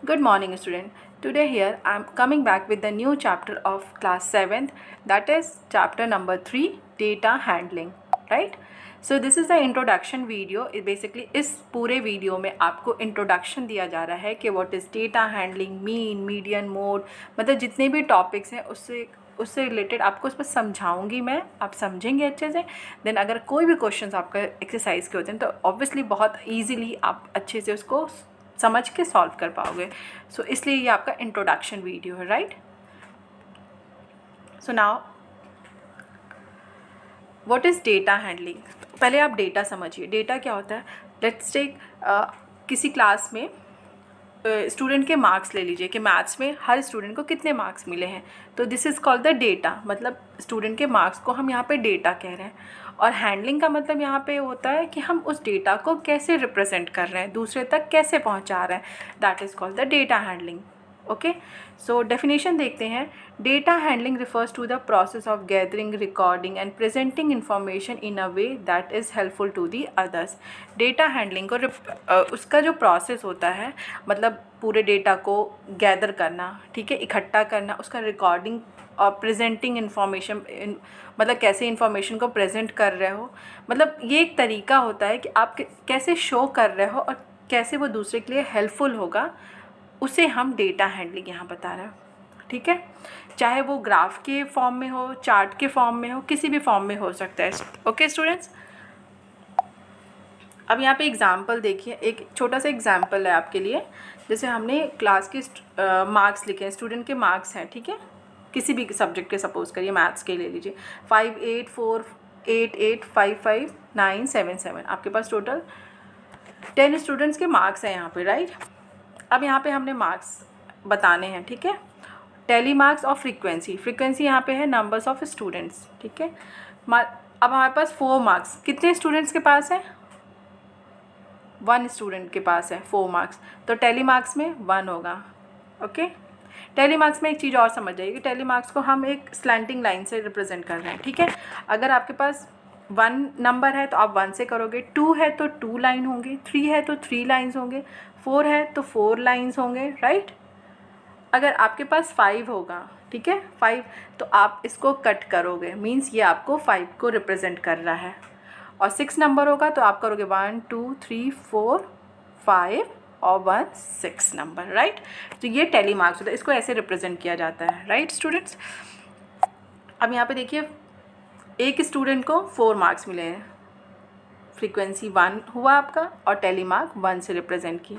Good morning, student. Today here I am coming back with the new chapter of class 7th, that is chapter number 3, data handling, right? So this is the introduction video. Basically इस पूरे video में आपको introduction दिया जा रहा है कि what is data handling, mean, median, mode, मतलब जितने भी टॉपिक्स हैं उससे रिलेटेड आपको उस पर समझाऊंगी मैं, आप समझेंगे अच्छे से। देन अगर कोई भी क्वेश्चंस आपका एक्सरसाइज के होते हैं तो ऑब्वियसली बहुत ईजीली आप अच्छे से उसको समझ के सॉल्व कर पाओगे। सो इसलिए ये आपका इंट्रोडक्शन वीडियो है, right? So now what is data handling. पहले आप डेटा समझिए, डेटा क्या होता है। लेट्स टेक किसी क्लास में स्टूडेंट के मार्क्स ले लीजिए कि मैथ्स में हर स्टूडेंट को कितने मार्क्स मिले हैं, तो this is called the data. मतलब स्टूडेंट के मार्क्स को हम यहाँ पे डेटा कह रहे हैं। और हैंडलिंग का मतलब यहाँ पे होता है कि हम उस डेटा को कैसे रिप्रेजेंट कर रहे हैं, दूसरे तक कैसे पहुँचा रहे हैं, that is called the data handling. Okay, so definition देखते हैं। Data handling refers to the process of gathering, recording and presenting information in a way that is helpful to the others. Data handling को उसका जो process होता है, मतलब पूरे data को गैदर करना, ठीक है, इकट्ठा करना, उसका रिकॉर्डिंग और प्रेजेंटिंग इन्फॉर्मेशन, मतलब कैसे इन्फॉर्मेशन को प्रेजेंट कर रहे हो, मतलब ये एक तरीका होता है कि आप कैसे शो कर रहे हो और कैसे वो दूसरे के लिए हेल्पफुल होगा, उसे हम डेटा हैंडलिंग यहाँ बता रहे हैं, ठीक है। चाहे वो ग्राफ के फॉर्म में हो, चार्ट के फॉर्म में हो, किसी भी फॉर्म में हो सकता है। ओके स्टूडेंट्स, अब यहाँ पे एग्जाम्पल देखिए, एक छोटा सा एग्जाम्पल है आपके लिए। जैसे हमने क्लास के मार्क्स लिखे हैं, स्टूडेंट के मार्क्स हैं, ठीक है, किसी भी सब्जेक्ट के, सपोज करिए मैथ्स के ले लीजिए, 5, 8, 4, 8, 8, 5, 5, 9, 7, 7, आपके पास टोटल 10 स्टूडेंट्स के मार्क्स हैं यहाँ पे, राइट। अब यहाँ पे हमने मार्क्स बताने हैं, ठीक है। टैली मार्क्स और फ्रीक्वेंसी यहाँ पे है नंबर्स ऑफ स्टूडेंट्स, ठीक है। अब हमारे पास 4 मार्क्स, कितने स्टूडेंट्स के पास है? 1 स्टूडेंट के पास है 4 मार्क्स, तो टैली मार्क्स में 1 होगा। ओके, टैली मार्क्स में एक चीज़ और समझ जाइए कि टैली मार्क्स को हम एक स्लैंटिंग लाइन से रिप्रेजेंट कर रहे हैं, ठीक है। अगर आपके पास 1 नंबर है तो आप 1 से करोगे, 2 है तो 2 लाइन होंगे, 3 है तो 3 लाइन्स होंगे, 4 है तो 4 लाइन्स होंगे, राइट। अगर आपके पास 5 होगा, ठीक है, 5, तो आप इसको कट करोगे, मीन्स ये आपको 5 को रिप्रेजेंट कर रहा है। और 6 नंबर होगा तो आप करोगे 1, 2, 3, 4, 5 और 1, 6 नंबर, राइट। तो ये टैली मार्क्स होता है, इसको ऐसे रिप्रेजेंट किया जाता है, राइट स्टूडेंट्स। अब यहाँ पे देखिए, एक स्टूडेंट को 4 मार्क्स मिले हैं, फ्रीक्वेंसी 1 हुआ आपका और टैली मार्क 1 से रिप्रेजेंट की।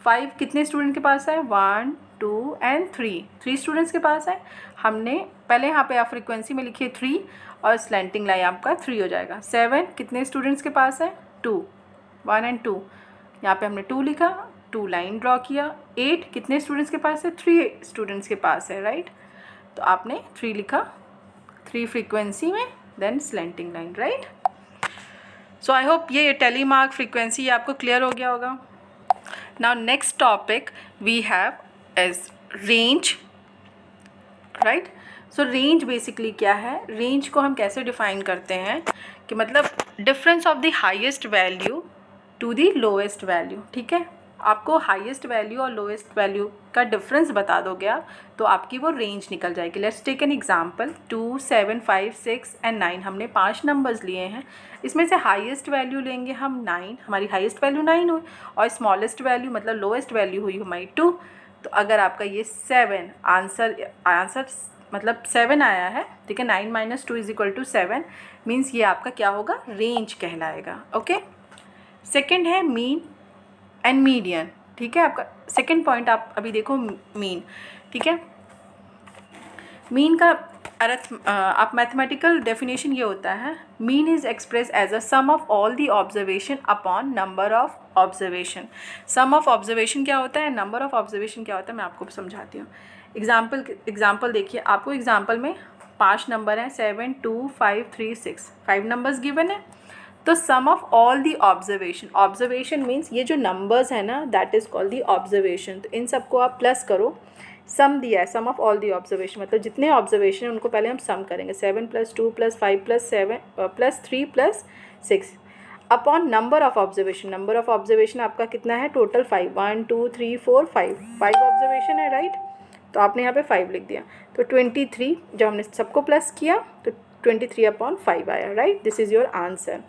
5 कितने स्टूडेंट के पास है? 1, 2 एंड 3 स्टूडेंट्स के पास है। हमने पहले यहाँ पे आप फ्रीक्वेंसी में लिखिए 3 और स्लैंटिंग लाइन आपका 3 हो जाएगा। 7 कितने स्टूडेंट्स के पास है? 2, 1 एंड 2, यहाँ पे हमने 2 लिखा, 2 लाइन ड्रॉ किया। 8 कितने स्टूडेंट्स के पास है? 3 स्टूडेंट्स के पास है, राइट। तो आपने 3 लिखा, 3 फ्रीक्वेंसी में, then slanting line, right. So I hope ये टैली मार्क, फ्रीक्वेंसी आपको क्लियर हो गया होगा। Now next topic we have is range, right. So range basically क्या है? रेंज को हम कैसे डिफाइन करते हैं कि मतलब difference of the highest value to the lowest value, ठीक है। आपको हाईएस्ट वैल्यू और लोएस्ट वैल्यू का डिफरेंस बता दोगे आप, तो आपकी वो रेंज निकल जाएगी। Let's take an example, 2, 7, 5, 6 and 9, हमने 5 नंबर्स लिए हैं। इसमें से हाईएस्ट वैल्यू लेंगे हम 9, हमारी हाईएस्ट वैल्यू 9 हुई, और स्मॉलेस्ट वैल्यू मतलब लोएस्ट वैल्यू हुई हमारी 2। तो अगर आपका ये 7 आंसर मतलब 7 आया है, ठीक है, 9 - 2 = 7, मीन्स ये आपका क्या होगा? रेंज कहलाएगा। ओके, सेकेंड है मीन एंड मीडियन, ठीक है। आपका सेकेंड पॉइंट आप अभी देखो, मीन, ठीक है। मीन का आप मैथमेटिकल डेफिनेशन ये होता है, mean is express as a sum of all the observation upon number of observation. Sum of observation क्या होता है, नंबर ऑफ ऑब्जर्वेशन क्या होता है, मैं आपको समझाती हूँ। एग्जाम्पल देखिए, आपको एग्जाम्पल में 5 नंबर हैं, 7, 2, 5, 3, 6, 5 नंबर्स गिवन है। तो sum of all the observation means ये जो नंबर्स है ना, that is called the observation. तो इन सबको आप प्लस करो, सम दिया है, sum of all the observation, मतलब जितने ऑब्जर्वेशन हैं उनको पहले हम सम करेंगे। 7 + 2 + 5 + 7 + 3 + 6। Upon number of observation. Number of observation आपका कितना है टोटल 5, 1 2 3 4 5 ऑब्जर्वेशन है राइट। तो आपने यहाँ पे 5 लिख दिया। तो 23 जब हमने सबको प्लस किया तो 23/5 आया right. This is your answer.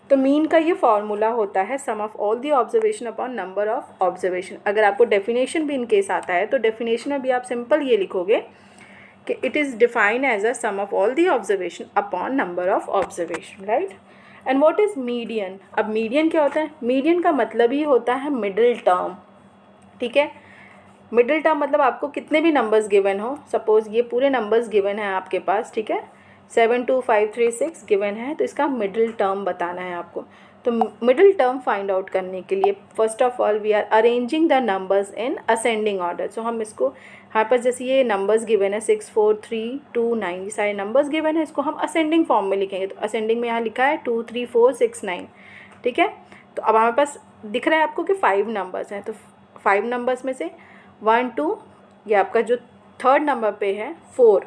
तो मीन का ये फॉर्मूला होता है sum of all the observation upon number of observation. अगर आपको डेफिनेशन भी इन केस आता है तो डेफिनेशन में भी आप सिंपल ये लिखोगे कि it is defined as a sum of all the observation upon number of observation right. And what is median. अब मीडियन क्या होता है? मीडियन का मतलब ही होता है मिडिल टर्म, ठीक है। मिडिल टर्म मतलब आपको कितने भी नंबर्स गिवन हो, सपोज ये पूरे नंबर्स गिवन है आपके पास, ठीक है, 7 2 5 3 6 गिवन है, तो इसका मिडिल टर्म बताना है आपको। तो मिडिल टर्म फाइंड आउट करने के लिए first of all we are arranging the numbers in ascending order. So हम इसको हमारे पास जैसे ये नंबर्स गिवन है 6 4 3 2 9, ये सारे नंबर्स गिवन है, इसको हम असेंडिंग फॉर्म में लिखेंगे। तो असेंडिंग में यहाँ लिखा है 2 3 4 6 9, ठीक है। तो अब हमारे पास दिख रहा है आपको कि 5 नंबर्स हैं, तो 5 नंबर्स में से 1 2 ये आपका जो थर्ड नंबर पे है 4,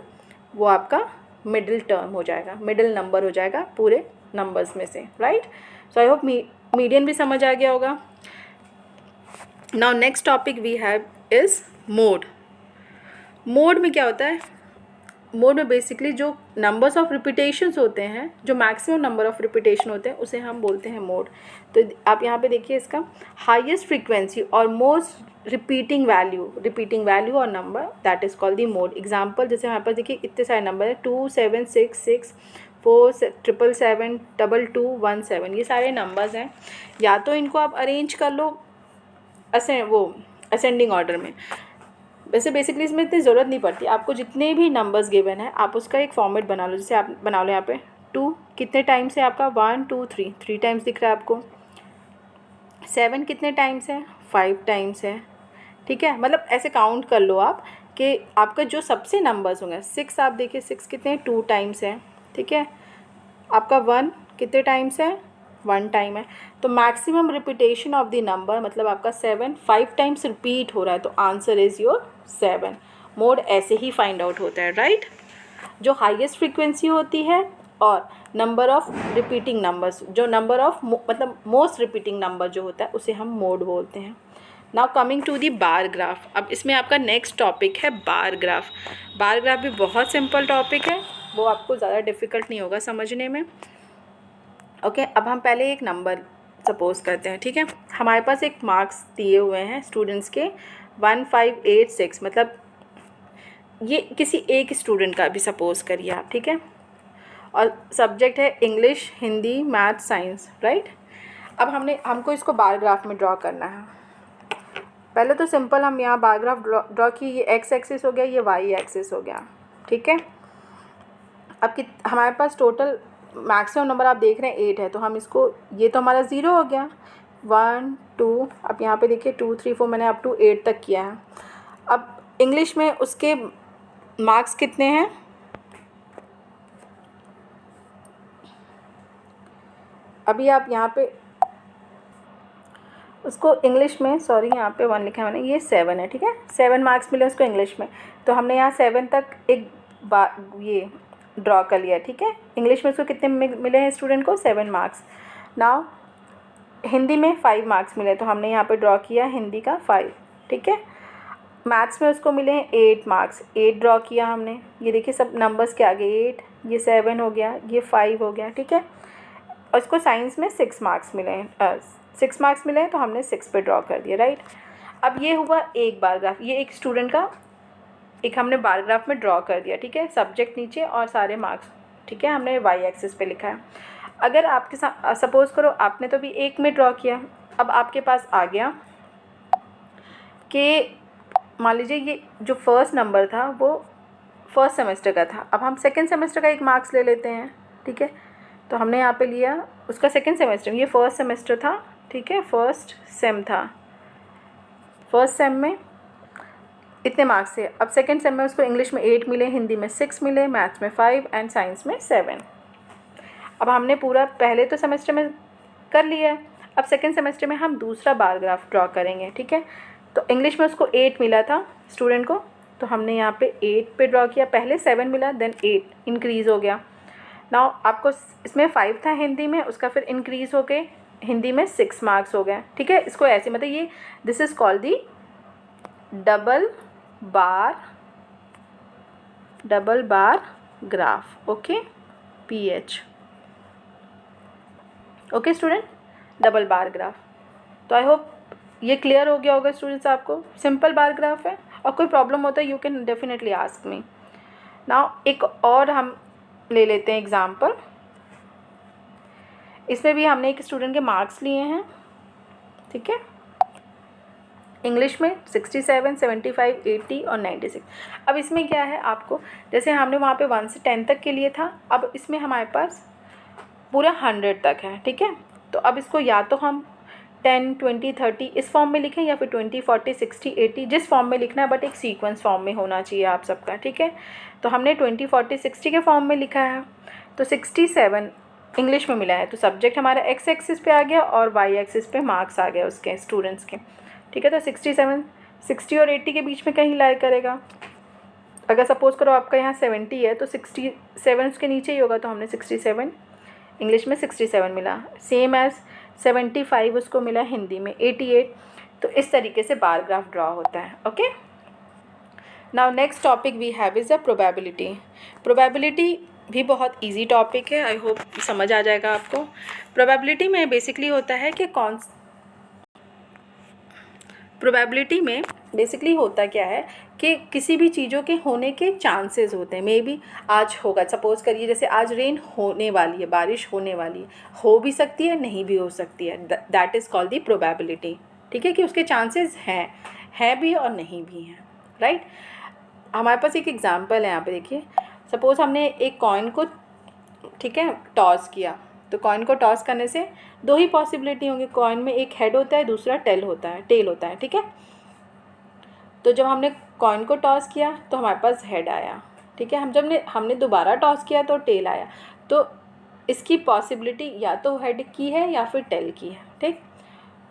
वो आपका मिडिल टर्म हो जाएगा, मिडिल नंबर हो जाएगा पूरे नंबर्स में से right. So I hope median भी समझ आ गया होगा। Now next topic we have is mode. Mode में क्या होता है? मोड में बेसिकली जो नंबर्स ऑफ रिपीटेशंस होते हैं, जो मैक्सिमम नंबर ऑफ रिपीटेशन होते हैं, उसे हम बोलते हैं मोड। तो आप यहाँ पे देखिए इसका हाईएस्ट फ्रीक्वेंसी और मोस्ट रिपीटिंग वैल्यू और number, that is called the mode. Example जैसे हमारे पास देखिए इतने सारे नंबर हैं 2 7 6 6 4 7 7 2 2 1 7, ये सारे नंबर्स हैं। या तो इनको आप अरेंज कर लो असेंडिंग ऑर्डर में। वैसे बेसिकली इसमें इतनी ज़रूरत नहीं पड़ती, आपको जितने भी नंबर्स गिवन है आप उसका एक फॉर्मेट बना लो। जैसे आप बना लो यहाँ पे 2 कितने टाइम्स है आपका 1 2 3 3 टाइम्स दिख रहा है आपको। 7 कितने टाइम्स है 5 टाइम्स है, ठीक है। मतलब ऐसे काउंट कर लो आप कि आपका जो सबसे नंबर्स होंगे 6, आप देखिए 6 कितने 2 टाइम्स है, ठीक है। आपका 1 कितने टाइम्स है 1 टाइम है। तो maximum repetition of the number मतलब आपका 7 5 टाइम्स रिपीट हो रहा है, तो आंसर इज़ योर 7। मोड ऐसे ही फाइंड आउट होता है राइट। जो हाईएस्ट फ्रीक्वेंसी होती है और नंबर ऑफ रिपीटिंग नंबर्स, जो नंबर ऑफ मतलब मोस्ट रिपीटिंग नंबर जो होता है उसे हम मोड बोलते हैं। Now coming to the bar graph. अब इसमें आपका नेक्स्ट टॉपिक है बार ग्राफ। बार ग्राफ भी बहुत सिंपल टॉपिक है, वो आपको ज़्यादा डिफ़िकल्ट नहीं होगा समझने में। ओके, अब हम पहले एक नंबर सपोज़ करते हैं, ठीक है। हमारे पास एक मार्क्स दिए हुए हैं स्टूडेंट्स के 1586, मतलब ये किसी एक स्टूडेंट का भी सपोज़ करिए आप, ठीक है। और सब्जेक्ट है English, Hindi, math, science right. अब हमको इसको बार ग्राफ में ड्रॉ करना है। पहले तो सिंपल हम यहाँ बार ग्राफ ड्रॉ की, ये एक्स एक्सिस हो गया, ये वाई एक्सिस हो गया, ठीक है। अब हमारे पास टोटल मैक्सिमम नंबर आप देख रहे हैं 8 है, तो हम इसको, ये तो हमारा 0 हो गया, 1 2, अब यहाँ पे देखिए 2 3 4 मैंने अप टू 8 तक किया है। अब इंग्लिश में उसके मार्क्स कितने हैं? अभी आप यहाँ पे उसको इंग्लिश में, सॉरी यहाँ पे 1 लिखा है मैंने, ये 7 है, ठीक है। 7 मार्क्स मिले उसको इंग्लिश में, तो हमने यहाँ 7 तक एक बार ये ड्रॉ कर लिया, ठीक है। इंग्लिश में उसको कितने मिले हैं स्टूडेंट को 7 मार्क्स। नाउ हिंदी में 5 मार्क्स मिले, तो हमने यहाँ पे ड्रॉ किया हिंदी का 5, ठीक है। मैथ्स में उसको मिले हैं 8 मार्क्स, 8 ड्रॉ किया हमने। ये देखिए सब नंबर्स के आगे 8, ये 7 हो गया, ये 5 हो गया, ठीक है। और इसको साइंस में 6 मार्क्स मिले हैं, 6 मार्क्स मिले हैं, तो हमने 6 पे ड्रॉ कर दिया राइट। अब ये हुआ एक बार ग्राफ, ये एक स्टूडेंट का एक हमने बार ग्राफ में ड्रॉ कर दिया, ठीक है। सब्जेक्ट नीचे और सारे मार्क्स, ठीक है, हमने वाई एक्सिस पे लिखा है। अगर आपके साथ सपोज़ करो आपने तो भी एक में ड्रॉ किया, अब आपके पास आ गया कि मान लीजिए ये जो फर्स्ट नंबर था वो फर्स्ट सेमेस्टर का था। अब हम सेकंड सेमेस्टर का एक मार्क्स ले लेते हैं, ठीक है। तो हमने यहाँ पे लिया उसका सेकंड सेमेस्टर, ये फर्स्ट सेमेस्टर था, ठीक है, फर्स्ट सेम था। फर्स्ट सेम में इतने मार्क्स थे। अब सेकंड सेम में उसको इंग्लिश में 8 मिले, हिंदी में 6 मिले, मैथ्स में 5 एंड साइंस में 7। अब हमने पूरा पहले तो सेमेस्टर में कर लिया है, अब सेकंड सेमेस्टर में हम दूसरा बार ग्राफ ड्रॉ करेंगे, ठीक है। तो इंग्लिश में उसको 8 मिला था स्टूडेंट को, तो हमने यहाँ पे 8 पे ड्रॉ किया। पहले 7 मिला, देन 8 इंक्रीज़ हो गया। नाउ आपको इसमें 5 था हिंदी में, उसका फिर इंक्रीज़ हो गए हिंदी में 6 मार्क्स हो गए, ठीक है। इसको ऐसे मतलब ये this is called the double bar graph, okay, PH, okay student, double bar graph. तो आई होप ये क्लियर हो गया होगा स्टूडेंट्स आपको। सिंपल बार ग्राफ है, और कोई प्रॉब्लम होता है you can definitely ask me. Now एक और हम ले लेते हैं एग्जाम्पल। इसमें भी हमने एक स्टूडेंट के मार्क्स लिए हैं, ठीक है। इंग्लिश में 67, 75, 80 और 96। अब इसमें क्या है, आपको जैसे हमने वहाँ पे 1 से 10 तक के लिए था, अब इसमें हमारे पास पूरा 100 तक है, ठीक है। तो अब इसको या तो हम 10, 20, 30 इस फॉर्म में लिखें, या फिर 20, 40, 60, 80 जिस फॉर्म में लिखना है, बट एक सीक्वेंस फॉर्म में होना चाहिए आप सबका, ठीक है। तो हमने 20, 40, 60 के फॉर्म में लिखा है। तो 67 इंग्लिश में मिला है, तो सब्जेक्ट हमारा एक्स एक्सिस पे आ गया और वाई एक्सिस पे मार्क्स आ गए उसके स्टूडेंट्स के, ठीक है। तो 67 60 और 80 के बीच में कहीं लाई करेगा। अगर सपोज़ करो आपका यहाँ 70 है तो 67 उसके नीचे ही होगा, तो हमने 67 इंग्लिश में 67 मिला, सेम एज़ 75 उसको मिला हिंदी में 88। तो इस तरीके से बार ग्राफ ड्रॉ होता है, okay. Now next topic we have is a probability. Probability भी बहुत इजी टॉपिक है, आई होप समझ आ जाएगा आपको। प्रोबेबिलिटी में बेसिकली होता है कि प्रोबेबिलिटी में बेसिकली होता क्या है कि किसी भी चीज़ों के होने के चांसेस होते हैं। मे बी आज होगा, सपोज़ करिए जैसे आज रेन होने वाली है, बारिश होने वाली है, हो भी सकती है नहीं भी हो सकती है, that is called the probability, ठीक है, कि उसके चांसेस हैं भी और नहीं भी हैं, राइट। हमारे पास एक एग्जांपल है यहाँ पे, देखिए सपोज़ हमने एक कॉइन को, ठीक है, टॉस किया। तो कॉइन को टॉस करने से 2 ही पॉसिबिलिटी होंगी, कॉइन में एक हेड होता है, दूसरा टेल होता है, ठीक है। तो जब हमने कॉइन को टॉस किया तो हमारे पास हेड आया, ठीक है। हमने दोबारा टॉस किया तो टेल आया। तो इसकी पॉसिबिलिटी या तो हेड की है या फिर टेल की है, ठीक।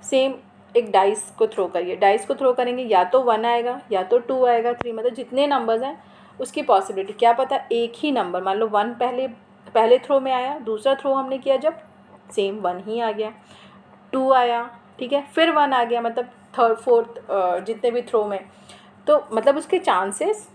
सेम एक डाइस को थ्रो करिए, डाइस को थ्रो करेंगे या तो 1 आएगा या तो 2 आएगा, 3, मतलब जितने नंबर्स हैं उसकी पॉसिबिलिटी, क्या पता एक ही नंबर, मान लो 1 पहले थ्रो में आया, दूसरा थ्रो हमने किया जब सेम 1 ही आ गया, 2 आया, ठीक है, फिर 1 आ गया, मतलब थर्ड फोर्थ जितने भी थ्रो में, तो मतलब उसके चांसेस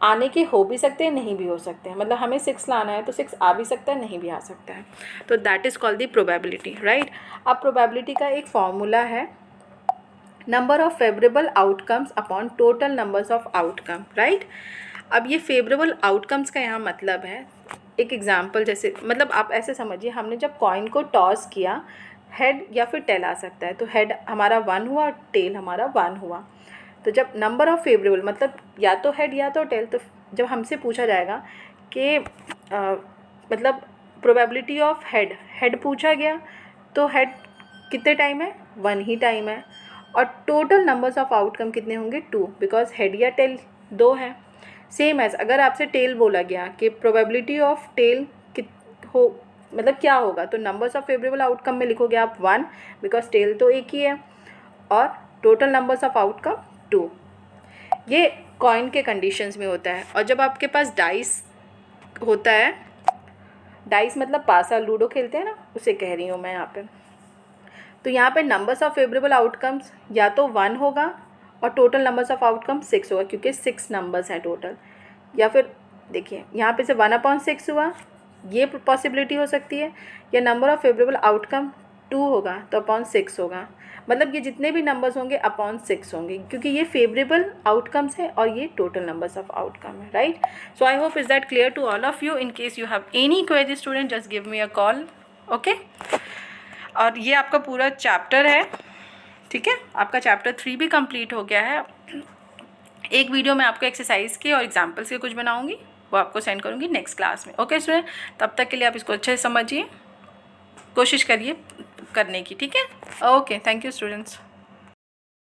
आने के हो भी सकते हैं, नहीं भी हो सकते हैं। मतलब हमें 6 लाना है तो 6 आ भी सकता है, नहीं भी आ सकता है। तो that is called the probability, right. अब प्रोबेबिलिटी का एक फॉर्मूला है, number of favourable outcomes upon total numbers of outcome, right. अब ये फेवरेबल आउटकम्स का यहाँ मतलब है, एक एग्जांपल जैसे, मतलब आप ऐसे समझिए, हमने जब कॉइन को टॉस किया, हेड या फिर टेल आ सकता है, तो हेड हमारा 1 हुआ, टेल हमारा 1 हुआ। तो जब नंबर ऑफ फेवरेबल मतलब या तो हेड या तो टेल, तो जब हमसे पूछा जाएगा कि मतलब प्रोबेबिलिटी ऑफ हेड पूछा गया, तो हेड कितने टाइम है, 1 ही टाइम है, और टोटल नंबर्स ऑफ आउटकम कितने होंगे, 2, बिकॉज हेड या टेल 2 है। सेम एज अगर आपसे टेल बोला गया कि प्रोबेबिलिटी ऑफ टेल हो मतलब क्या होगा, तो नंबर्स ऑफ फेवरेबल आउटकम में लिखोगे आप 1, बिकॉज टेल तो एक ही है, और टोटल नंबर्स ऑफ आउटकम 2। ये कॉइन के कंडीशंस में होता है। और जब आपके पास डाइस होता है, डाइस मतलब पासा, लूडो खेलते हैं ना, उसे कह रही हूँ मैं यहाँ पे। तो यहाँ पे नंबर्स ऑफ फेवरेबल आउटकम्स या तो 1 होगा और टोटल नंबर्स ऑफ आउटकम 6 होगा, क्योंकि 6 नंबर्स हैं टोटल। या फिर देखिए यहाँ पे से 1/6 हुआ, ये पॉसिबिलिटी हो सकती है, या नंबर ऑफ फेवरेबल आउटकम 2 होगा तो अपॉन 6 होगा। मतलब ये जितने भी नंबर्स होंगे अपॉन 6 होंगे, क्योंकि ये फेवरेबल आउटकम्स है और ये टोटल नंबर्स ऑफ आउटकम है, right. So I hope is that clear to all of you. In case you have any query student, just give me a call, okay. और ये आपका पूरा चैप्टर है, ठीक है, आपका चैप्टर 3 भी कंप्लीट हो गया है। एक वीडियो मैं आपको एक्सरसाइज के और एग्जाम्पल्स के कुछ बनाऊंगी, वो आपको सेंड करूंगी नेक्स्ट क्लास में, ओके स्टूडेंट। तब तक के लिए आप इसको अच्छे से समझिए, कोशिश करिए करने की, ठीक है। Okay, thank you students.